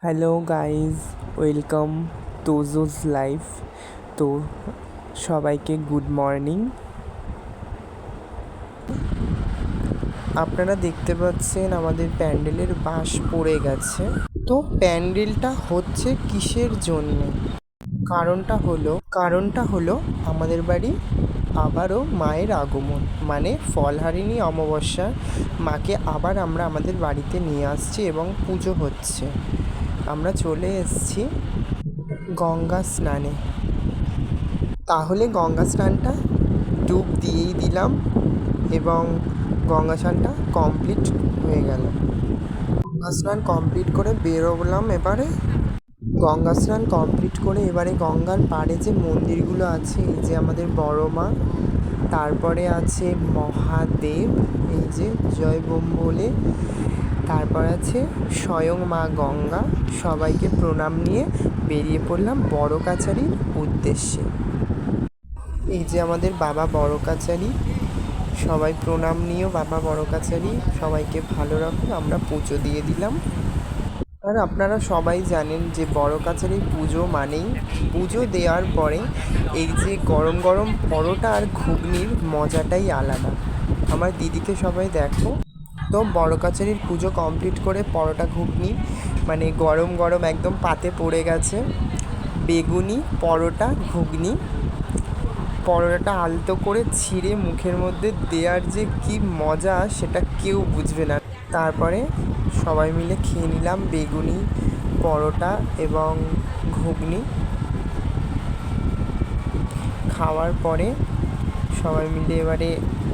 Hello guys, welcome Tojo's life. তো সবাইকে good morning. আপনারা দেখতে পাচ্ছেন আমাদের প্যান্ডেলের বাঁশ পড়ে গেছে। তো প্যান্ডেলটা হচ্ছে কিসের জন্যে? কারণটা হলো আমাদের বাড়ি আবারও মায়ের আগমন, মানে ফলহারিণী অমাবস্যা মাকে আবার আমরা আমাদের বাড়িতে নিয়ে আসছি এবং পুজো হচ্ছে। আমরা চলে এসেছি গঙ্গা স্নানে। তাহলে গঙ্গা স্নানটা ডুব দিয়েই দিলাম এবং গঙ্গা স্নানটা কমপ্লিট হয়ে গেল। গঙ্গা স্নান কমপ্লিট করে বেরোলাম এবারে। গঙ্গা স্নান কমপ্লিট করে এবারে গঙ্গার পাড়ে যে মন্দিরগুলো আছে, এই যে আমাদের বড় মা, তারপরে আছে মহাদেব, এই যে জয় বোম বলে, তারপর আছে স্বয়ং মা গঙ্গা। সবাইকে প্রণাম নিয়ে বেরিয়ে পড়লাম বড় কাছারির উদ্দেশ্যে। এই যে আমাদের বাবা বড় কাছারি, সবাই প্রণাম নিয়েও বাবা বড় কাছারি সবাইকে ভালো রাখুন, আমরা পুজো দিয়ে দিলাম। আর আপনারা সবাই জানেন যে বড় কাছারির পুজো মানেই পুজো দেওয়ার পরে এই যে গরম গরম পরোটা আর ঘুগনির মজাটাই আলাদা। আমার দিদিকে সবাই দেখো। তো বড় কাছারির পুজো কমপ্লিট করে পরোটা ঘুগনি মানে গরম গরম একদম পাতে পড়ে গেছে। বেগুনি পরোটা ঘুগনি, পরোটাটা আলতো করে ছিঁড়ে মুখের মধ্যে দেওয়ার যে কি মজা সেটা কেউ বুঝবে না। তারপরে সবাই মিলে খেয়ে নিলাম বেগুনি পরোটা এবং ঘুগনি। খাওয়ার পরে সবাই মিলে এবারে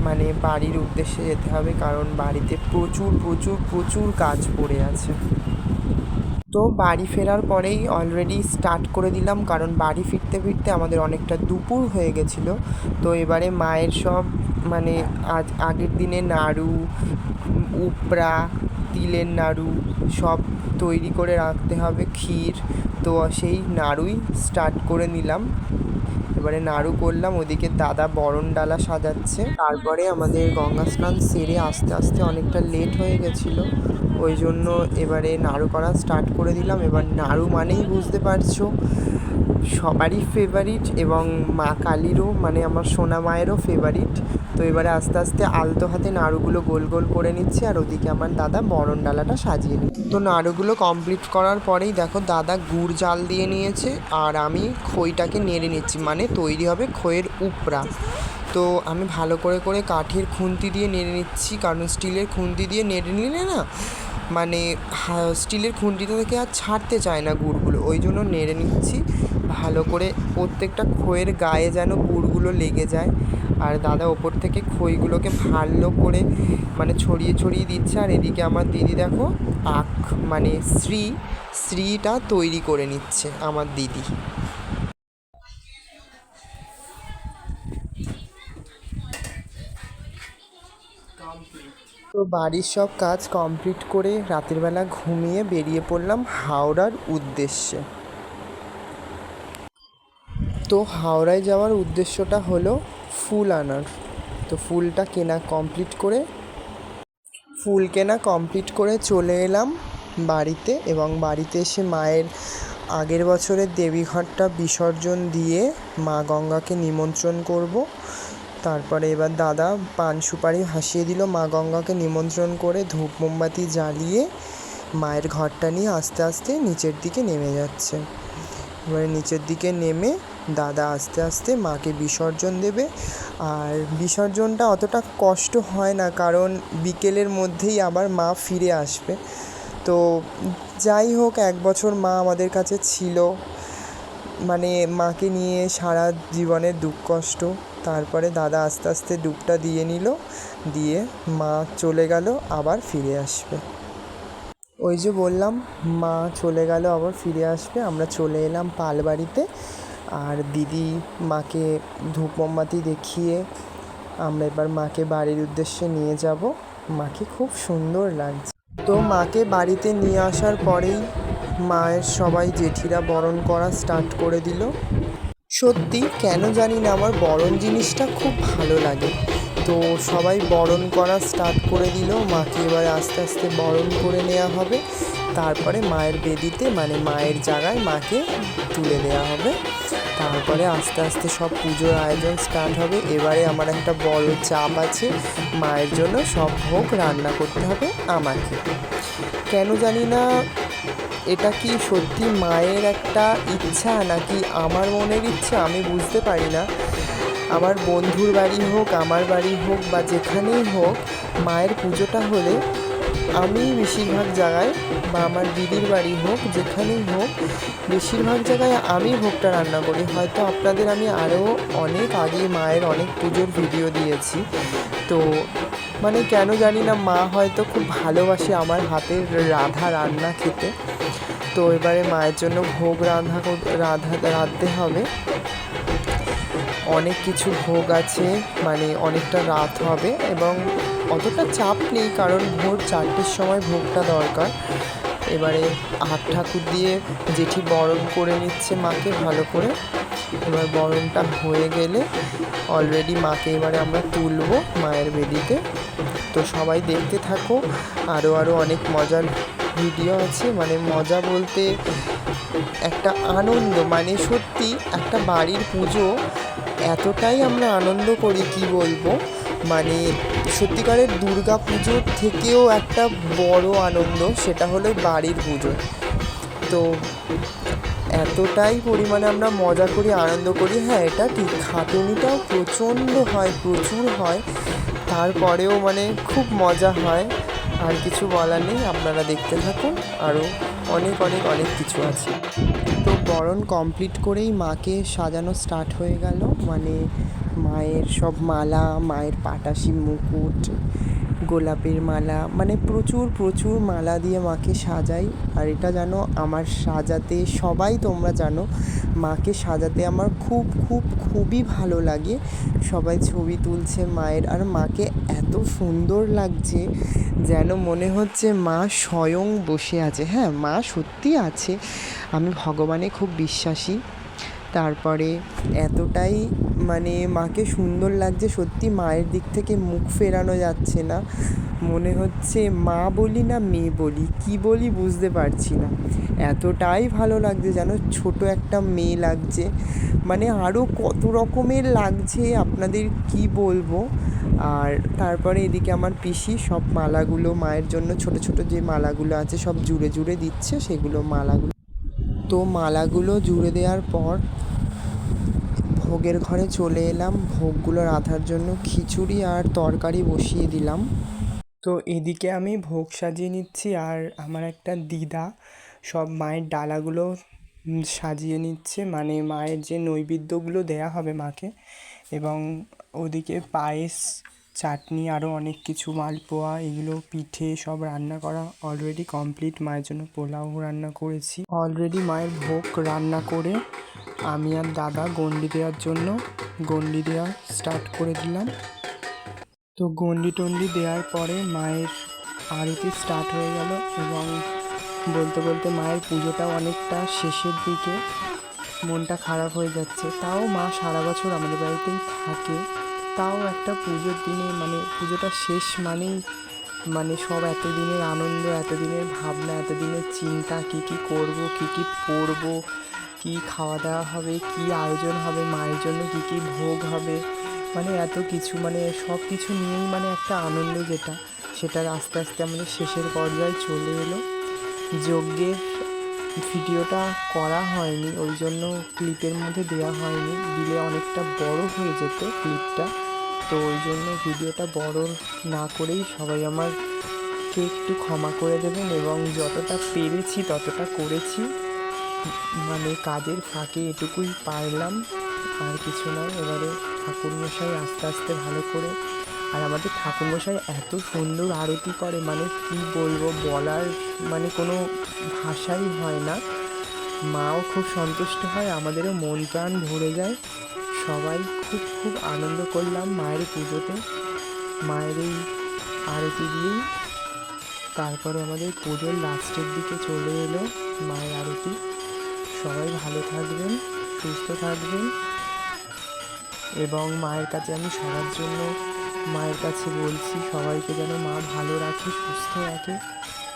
মানে বাড়ির উদ্দেশ্যে যেতে হবে, কারণ বাড়িতে প্রচুর প্রচুর প্রচুর কাজ পড়ে আছে। তো বাড়ি ফেরার পরেই অলরেডি স্টার্ট করে দিলাম, কারণ বাড়ি ফিরতে ফিরতে আমাদের অনেকটা দুপুর হয়ে গেছিলো। তো এবারে মায়ের সব মানে আগের দিনে নাড়ু, উপরা, তিলের নাড়ু সব তৈরি করে রাখতে হবে, ক্ষীর। তো সেই নাড়ুই স্টার্ট করে নিলাম। এবারে নাড়ু করলাম, ওদিকে দাদা বরণ ডালা সাজাচ্ছে। তারপরে আমাদের গঙ্গা স্নান সেরে আস্তে আস্তে অনেকটা লেট হয়ে গেছিলো, ওই জন্য এবারে নাড়ু করা স্টার্ট করে দিলাম। এবার নাড়ু মানেই বুঝতে পারছো সবারই ফেভারিট এবং মা কালীরও মানে আমার সোনা মায়েরও ফেভারিট। তো এবারে আস্তে আস্তে আলতো হাতে নাড়ুগুলো গোল গোল করে নিচ্ছে, আর ওদিকে আমার দাদা বরণ ডালাটা সাজিয়ে নিচ্ছে। তো নাড়ুগুলো কমপ্লিট করার পরেই দেখো দাদা গুড় জাল দিয়ে নিয়েছে আর আমি খইটাকে নেড়ে নিচ্ছি, মানে তৈরি হবে খইয়ের উপরা। তো আমি ভালো করে করে কাঠের খুন্তি দিয়ে নেড়ে নিচ্ছি, কারণ স্টিলের খুন্তি দিয়ে নেড়ে নিলে না মানে স্টিলের খুন্তিটা থেকে আর ছাড়তে চায় না গুড়গুলো, ওই জন্য নেড়ে নিচ্ছি ভালো করে। প্রত্যেকটা খইয়ের গায়ে যেন গুড়গুলো লেগে যায়। আর দাদা ওপর থেকে খইগুলোকে ভালো করে মানে ছড়িয়ে ছড়িয়ে দিচ্ছে। আর এদিকে আমার দিদি দেখো পাক মানে শ্রীটা তৈরি করে নিচ্ছে আমার দিদি। তো বাড়ির সব কাজ কমপ্লিট করে রাতের বেলা ঘুমিয়ে বেরিয়ে পড়লাম হাওড়ার উদ্দেশ্যে। তো হাওড়ায় যাওয়ার উদ্দেশ্যটা হলো ফুল আনার। তো ফুল কেনা কমপ্লিট করে চলে এলাম বাড়িতে, এবং বাড়িতে এসে মায়ের আগের বছরের দেবীঘরটা বিসর্জন দিয়ে মা গঙ্গাকে নিমন্ত্রণ করব। তারপরে এবার দাদা পান সুপারি ভাসিয়ে দিল মা গঙ্গাকে নিমন্ত্রণ করে, ধূপ মোমবাতি জ্বালিয়ে মায়ের ঘরটা নিয়ে আস্তে আস্তে নিচের দিকে নেমে যাচ্ছে। এবারে নিচের দিকে নেমে দাদা আস্তে আস্তে মাকে বিসর্জন দেবে। আর বিসর্জনটা অতটা কষ্ট হয় না, কারণ বিকেলের মধ্যেই আবার মা ফিরে আসবে। তো যাই হোক, 1 বছর মা আমাদের কাছে ছিল, মানে মাকে নিয়ে সারা জীবনের দুঃখ কষ্ট। তারপরে দাদা আস্তে আস্তে ডুবটা দিয়ে নিল, দিয়ে মা চলে গেল, আবার ফিরে আসবে। ওই যে বললাম মা চলে গেল আবার ফিরে আসবে। আমরা চলে এলাম পালবাড়িতে, আর দিদি মাকে ধূপ মোমবাতি দেখিয়ে আমরা এবার মাকে বাড়ির উদ্দেশ্যে নিয়ে যাব। মাকে খুব সুন্দর লাগছে। তো মাকে বাড়িতে নিয়ে আসার পরেই মায়ের সবাই জেঠিরা বরণ করা স্টার্ট করে দিল। সত্যি কেন জানি না আমার বরণ জিনিসটা খুব ভালো লাগে। তো সবাই বরণ করা স্টার্ট করে দিল, মাকে এবার আস্তে আস্তে বরণ করে নেওয়া হবে। তারপরে মায়ের বেদিতে মানে মায়ের জায়গায় মাকে তুলে দেওয়া হবে। তারপরে আস্তে আস্তে সব পুজোর আয়োজন স্টার্ট হবে। এবারে আমার একটা বড় চাপ আছে, মায়ের জন্য সব ভোগ রান্না করতে হবে আমাকে। কেন জানি না এটা কি সত্যি মায়ের একটা ইচ্ছা নাকি আমার মনের ইচ্ছা, আমি বুঝতে পারি না। আমার বন্ধুর বাড়ি হোক, আমার বাড়ি হোক বা যেখানেই হোক, মায়ের পুজোটা হলে আমি বেশিরভাগ জায়গায় বা আমার দিদির বাড়ি হোক, যেখানেই হোক, বেশিরভাগ জায়গায় আমি ভোগটা রান্না করি। হয়তো আপনাদের আমি আরও অনেক আগে মায়ের অনেক পুজোর ভিডিও দিয়েছি। তো মানে কেন জানি না মা হয়তো খুব ভালোবাসে আমার হাতের রান্না খেতে। তো এবারে মায়ের জন্য ভোগ রাঁধতে হবে। অনেক কিছু ভোগ আছে, মানে অনেকটা রাত হবে এবং অতটা চাপ নেই, কারণ ভোর 4টের সময় ভোগটা দরকার। এবারে হাত ঠাকুর দিয়ে জেঠি বরণ করে নিচ্ছে মাকে ভালো করে। এবার বরণটা হয়ে গেলে অলরেডি মাকে এবারে আমরা তুলব মায়ের বেদিতে। তো সবাই দেখতে থাকো, আরও অনেক মজার ভিডিও আছে। মানে মজা বলতে একটা আনন্দ, মানে সত্যি একটা বাড়ির পুজো এতটাই আমরা আনন্দ করি কি বলবো। মানে সত্যিকারের দুর্গা পুজোর থেকেও একটা বড় আনন্দ, সেটা হলো বাড়ির পুজো। তো এতটাই পরিমাণে আমরা মজা করি, আনন্দ করি। হ্যাঁ, এটা ঠিক, খাটুনিটাও প্রচুর হয়, তারপরেও মানে খুব মজা হয়। আর কিছু বলার নেই, আপনারা দেখতে থাকুন, আরও অনেক কিছু আছে। তো বরণ কমপ্লিট করেই মাকে সাজানো স্টার্ট হয়ে গেল। মানে মায়ের সব মালা, মায়ের পাটাশি মুকুট, গোলাপের মালা, মানে প্রচুর মালা দিয়ে মাকে সাজাই। আর এটা জানো, আমার সাজাতে, সবাই তোমরা জানো, মাকে সাজাতে আমার খুবই ভালো লাগে। সবাই ছবি তুলছে মায়ের, আর মাকে এত সুন্দর লাগছে যেন মনে হচ্ছে মা স্বয়ং বসে আছে। হ্যাঁ, মা সত্যি আছে, আমি ভগবানে খুব বিশ্বাসী। তারপরে এতটাই মানে মাকে সুন্দর লাগছে, সত্যি মায়ের দিক থেকে মুখ ফেরানো যাচ্ছে না। মনে হচ্ছে মা বলি না মেয়ে বলি, কি বলি বুঝতে পারছি না। এতটাই ভালো লাগছে যেন ছোট একটা মেয়ে লাগছে, মানে আরও কত রকমের লাগছে আপনাদের কি বলবো। আর তারপরে এদিকে আমার পিসি সব মালাগুলো মায়ের জন্য ছোট যে মালাগুলো আছে সব জুড়ে দিচ্ছে, সেগুলো মালাগুলো জুড়ে দেওয়ার পর ভোগের ঘরে চলে এলাম। ভোগগুলো রাঁধার জন্য খিচুড়ি আর তরকারি বসিয়ে দিলাম। তো এদিকে আমি ভোগ সাজিয়ে নিচ্ছি, আর আমার একটা দিদা সব মায়ের ডালাগুলো সাজিয়ে নিচ্ছে, মানে মায়ের যে নৈবেদ্যগুলো দেয়া হবে মাকে। এবং ওদিকে পায়েস, চাটনি, আরও অনেক কিছু, মালপোয়া, এগুলো পিঠে সব রান্না করা অলরেডি কমপ্লিট। মায়ের জন্য পোলাও রান্না করেছি অলরেডি। মায়ের ভোগ রান্না করে আমি আর দাদা গণ্ডি দেওয়ার জন্য গণ্ডি দেওয়া স্টার্ট করে দিলাম। তো গণ্ডি টণ্ডি দেওয়ার পরে মায়ের আরতি স্টার্ট হয়ে গেল, এবং বলতে মায়ের পুজোটাও অনেকটা শেষের দিকে। মনটা খারাপ হয়ে যাচ্ছে, তাও মা সারা বছর আমাদের বাড়িতেই থাকে। তাও একটা পুজোর দিনে, মানে পুজোটা শেষ মানেই মানে সব এতদিনের আনন্দ, এতদিনের ভাবনা, এতদিনের চিন্তা, কী করবো, কী পরবো, কী খাওয়া দাওয়া হবে, কী আয়োজন হবে, মায়ের জন্য কী ভোগ হবে, মানে এত কিছু, মানে সব কিছু নিয়েই মানে একটা আনন্দ, সেটার আস্তে আস্তে আমাদের শেষের পর্যায়ে চলে এলো। যজ্ঞের ভিডিওটা করা হয়নি, ওই জন্য ক্লিপের মধ্যে দেওয়া হয়নি, দিলে অনেকটা বড় হয়ে যেত ক্লিপটা। তো ওই জন্য ভিডিওটা বড় না করেই সবাই আমাকে একটু ক্ষমা করে দেবেন, এবং যতটা পেরেছি ততটা করেছি। মানে কাজের ফাঁকে এটুকুই পারলাম, আর কিছু নয়। এবারে ঠাকুরমশাই আস্তে আস্তে ভালো করে, আর আমাদের ঠাকুরমশাই এত সুন্দর আরতি করে, মানে কি বলবো, বলার মানে কোনো ভাষাই হয় না। মাও খুব সন্তুষ্ট হয়, আমাদেরও মন প্রাণ ভরে যায়। সবাই খুব আনন্দ করলাম মায়ের পুজোতে, মায়ের এই আরতি দিয়েই। তারপরে আমাদের পুজোর লাস্টের দিকে চলে এলো মায়ের আরতি। সবাই ভালো থাকবেন, সুস্থ থাকবেন, এবং মায়ের কাছে আমি সবার জন্য মায়ের কাছে বলছি সবাইকে যেন মা ভালো রাখে, সুস্থ রাখে।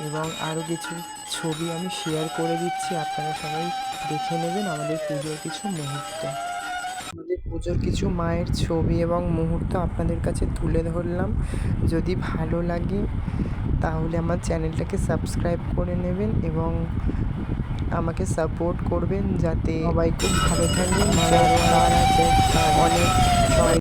এবং আরও কিছু ছবি আমি শেয়ার করে দিচ্ছি, আপনারা সবাই দেখে নেবেন আমাদের পুজোর কিছু মুহূর্ত। আমাদের পুজোর কিছু মায়ের ছবি এবং মুহূর্ত আপনাদের কাছে তুলে ধরলাম। যদি ভালো লাগে তাহলে আমার চ্যানেলটাকে সাবস্ক্রাইব করে নেবেন এবং আমাকে সাপোর্ট করবেন, যাতে সবাই খুব ভালো থাকবেন। অনেক